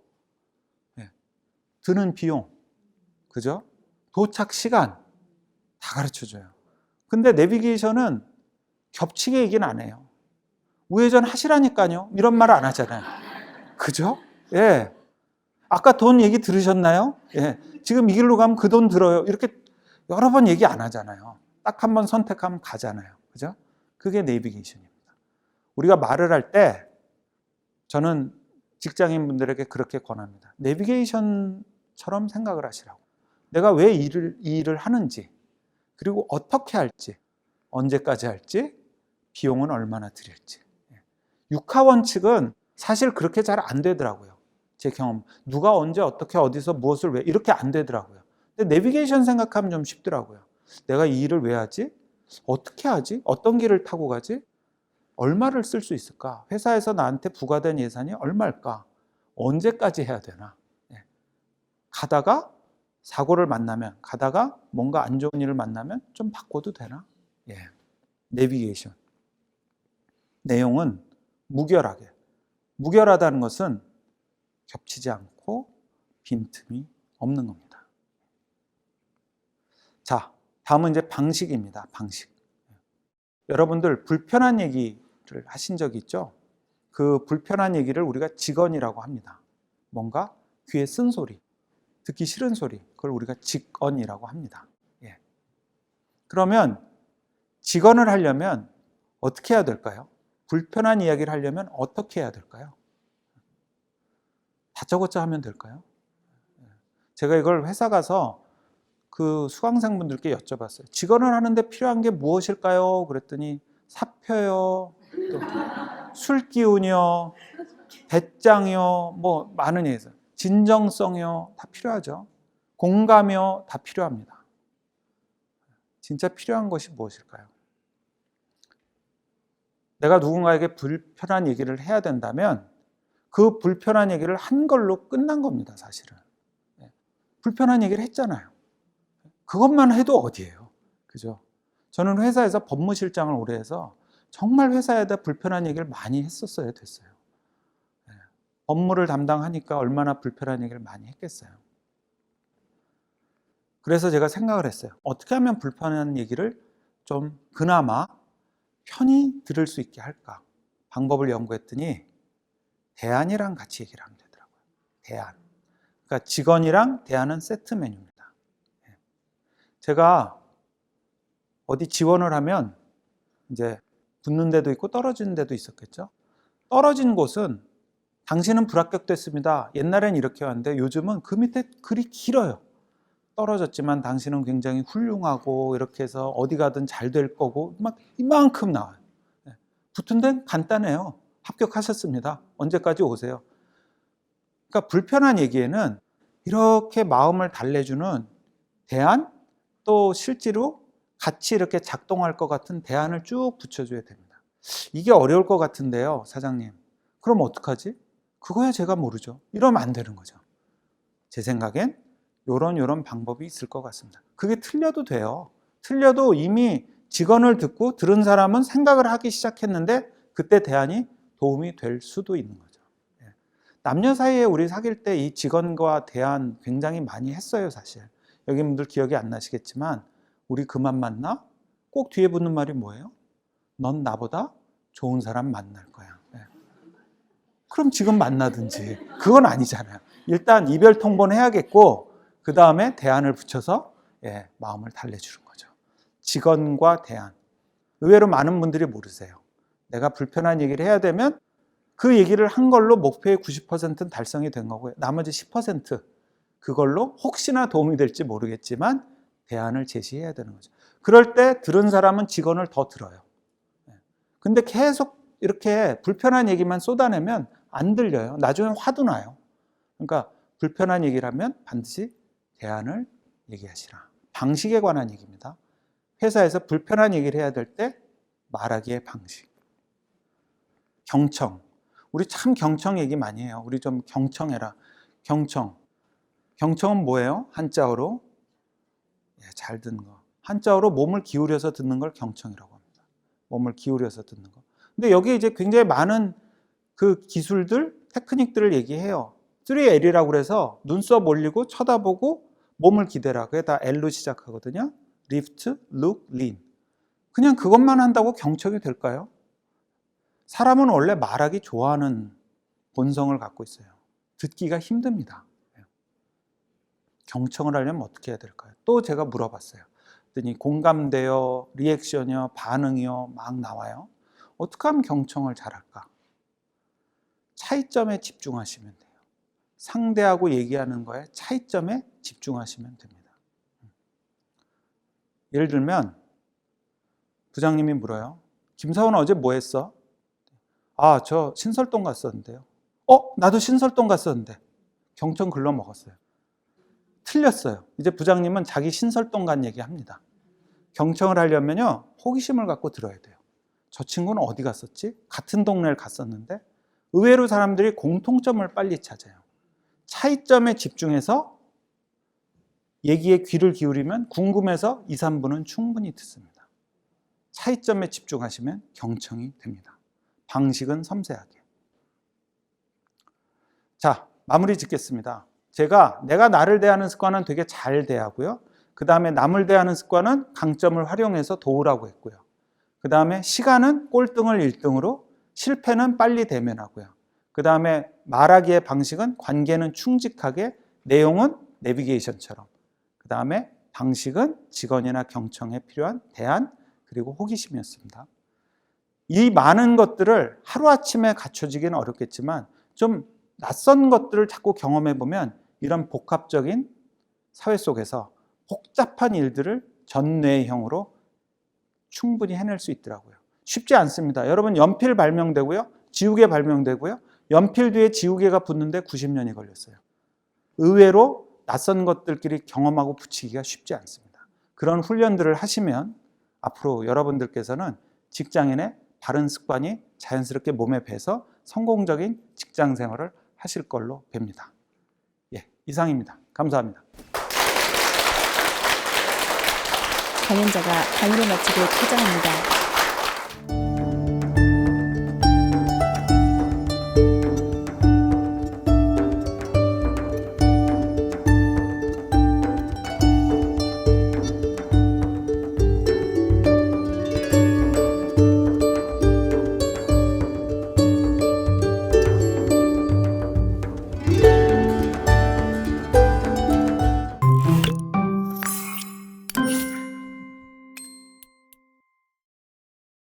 드는 비용. 그죠? 도착 시간 다 가르쳐줘요. 근데 내비게이션은 겹치게 얘기는 안 해요. 우회전 하시라니까요. 이런 말 안 하잖아요. 그죠? 예. 아까 돈 얘기 들으셨나요? 예. 지금 이 길로 가면 그 돈 들어요. 이렇게 여러 번 얘기 안 하잖아요. 딱 한 번 선택하면 가잖아요. 그죠? 그게 내비게이션입니다. 우리가 말을 할 때 저는 직장인 분들에게 그렇게 권합니다. 내비게이션처럼 생각을 하시라고. 내가 왜 이 일을 하는지, 그리고 어떻게 할지, 언제까지 할지, 비용은 얼마나 들일지. 육하 원칙은 사실 그렇게 잘 안 되더라고요. 제 경험. 누가 언제 어떻게 어디서 무엇을 왜 이렇게 안 되더라고요. 근데 내비게이션 생각하면 좀 쉽더라고요. 내가 이 일을 왜 하지? 어떻게 하지? 어떤 길을 타고 가지? 얼마를 쓸 수 있을까? 회사에서 나한테 부과된 예산이 얼마일까? 언제까지 해야 되나? 가다가 사고를 만나면, 가다가 뭔가 안 좋은 일을 만나면 좀 바꿔도 되나? 내비게이션. 내용은 무결하게. 무결하다는 것은 겹치지 않고 빈틈이 없는 겁니다. 자, 다음은 이제 방식입니다. 방식. 여러분들 불편한 얘기를 하신 적이 있죠? 그 불편한 얘기를 우리가 직언이라고 합니다. 뭔가 귀에 쓴 소리, 듣기 싫은 소리, 그걸 우리가 직언이라고 합니다. 그러면 직언을 하려면 어떻게 해야 될까요? 불편한 이야기를 하려면 어떻게 해야 될까요? 다짜고짜 하면 될까요? 제가 이걸 회사 가서 그 수강생분들께 여쭤봤어요. 직언을 하는데 필요한 게 무엇일까요? 그랬더니 사표요, 또 술기운이요, 배짱이요, 뭐 많은 얘기죠. 진정성이요, 다 필요하죠. 공감이요, 다 필요합니다. 진짜 필요한 것이 무엇일까요? 내가 누군가에게 불편한 얘기를 해야 된다면 그 불편한 얘기를 한 걸로 끝난 겁니다, 사실은. 불편한 얘기를 했잖아요. 그것만 해도 어디예요? 그죠? 저는 회사에서 법무실장을 오래 해서 정말 회사에다 불편한 얘기를 많이 했었어야 됐어요. 업무를 담당하니까 얼마나 불편한 얘기를 많이 했겠어요. 그래서 제가 생각을 했어요. 어떻게 하면 불편한 얘기를 좀 그나마 편히 들을 수 있게 할까? 방법을 연구했더니 대안이랑 같이 얘기를 하면 되더라고요. 대안. 그러니까 직언이랑 대안은 세트 메뉴입니다. 제가 어디 지원을 하면 이제 붙는 데도 있고 떨어지는 데도 있었겠죠. 떨어진 곳은 당신은 불합격됐습니다. 옛날엔 이렇게 왔는데 요즘은 그 밑에 글이 길어요. 떨어졌지만 당신은 굉장히 훌륭하고 이렇게 해서 어디 가든 잘 될 거고 막 이만큼 나와요. 붙은 데는 간단해요. 합격하셨습니다. 언제까지 오세요? 그러니까 불편한 얘기에는 이렇게 마음을 달래주는 대안, 또 실제로 같이 이렇게 작동할 것 같은 대안을 쭉 붙여줘야 됩니다. 이게 어려울 것 같은데요, 사장님. 그럼 어떡하지? 그거야 제가 모르죠. 이러면 안 되는 거죠. 제 생각엔 요런 방법이 있을 것 같습니다. 그게 틀려도 돼요. 틀려도 이미 직언을 듣고 들은 사람은 생각을 하기 시작했는데 그때 대안이 도움이 될 수도 있는 거죠. 남녀 사이에 우리 사귈 때 이 직언과 대안 굉장히 많이 했어요, 사실. 여기 분들 기억이 안 나시겠지만 우리 그만 만나? 꼭 뒤에 붙는 말이 뭐예요? 넌 나보다 좋은 사람 만날 거야. 그럼 지금 만나든지. 그건 아니잖아요. 일단 이별 통보는 해야겠고 그 다음에 대안을 붙여서 마음을 달래주는 거죠. 직언과 대안. 의외로 많은 분들이 모르세요. 내가 불편한 얘기를 해야 되면 그 얘기를 한 걸로 목표의 90%는 달성이 된 거고요. 나머지 10% 그걸로 혹시나 도움이 될지 모르겠지만 대안을 제시해야 되는 거죠. 그럴 때 들은 사람은 직언을 더 들어요. 근데 계속 이렇게 불편한 얘기만 쏟아내면 안 들려요. 나중에 화도 나요. 그러니까 불편한 얘기를 하면 반드시 대안을 얘기하시라. 방식에 관한 얘기입니다. 회사에서 불편한 얘기를 해야 될 때 말하기의 방식. 경청. 우리 참 경청 얘기 많이 해요. 우리 좀 경청해라. 경청. 경청은 뭐예요? 한자어로 잘 듣는 거. 한자어로 몸을 기울여서 듣는 걸 경청이라고 합니다. 몸을 기울여서 듣는 거. 근데 여기 이제 굉장히 많은 그 기술들, 테크닉들을 얘기해요. 3L이라고 그래서 눈썹 올리고 쳐다보고 몸을 기대라. 그게 다 L로 시작하거든요. Lift, Look, Lean. 그냥 그것만 한다고 경청이 될까요? 사람은 원래 말하기 좋아하는 본성을 갖고 있어요. 듣기가 힘듭니다. 경청을 하려면 어떻게 해야 될까요? 또 제가 물어봤어요. 그랬더니 공감대요, 리액션이요, 반응이요 막 나와요. 어떻게 하면 경청을 잘할까? 차이점에 집중하시면 돼요. 상대하고 얘기하는 거에 차이점에 집중하시면 됩니다. 예를 들면 부장님이 물어요. 김사원 어제 뭐 했어? 아, 저 신설동 갔었는데요. 나도 신설동 갔었는데. 경청 글러 먹었어요. 틀렸어요. 이제 부장님은 자기 신설동 간 얘기 합니다. 경청을 하려면요, 호기심을 갖고 들어야 돼요. 저 친구는 어디 갔었지? 같은 동네를 갔었는데 의외로 사람들이 공통점을 빨리 찾아요. 차이점에 집중해서 얘기에 귀를 기울이면 궁금해서 2, 3분은 충분히 듣습니다. 차이점에 집중하시면 경청이 됩니다. 방식은 섬세하게. 자, 마무리 짓겠습니다. 내가 나를 대하는 습관은 되게 잘 대하고요. 그 다음에 남을 대하는 습관은 강점을 활용해서 도우라고 했고요. 그 다음에 시간은 꼴등을 1등으로, 실패는 빨리 대면하고요. 그 다음에 말하기의 방식은 관계는 충직하게, 내용은 내비게이션처럼. 그 다음에 방식은 직원이나 경청에 필요한 대안, 그리고 호기심이었습니다. 이 많은 것들을 하루아침에 갖춰지기는 어렵겠지만 좀 낯선 것들을 자꾸 경험해보면 이런 복합적인 사회 속에서 복잡한 일들을 전뇌형으로 충분히 해낼 수 있더라고요. 쉽지 않습니다. 여러분 연필 발명되고요. 지우개 발명되고요. 연필 뒤에 지우개가 붙는데 90년이 걸렸어요. 의외로 낯선 것들끼리 경험하고 붙이기가 쉽지 않습니다. 그런 훈련들을 하시면 앞으로 여러분들께서는 직장인의 바른 습관이 자연스럽게 몸에 배서 성공적인 직장 생활을 하실 걸로 봅니다. 이상입니다. 감사합니다. 강연자가 강의를 마치고 퇴장합니다.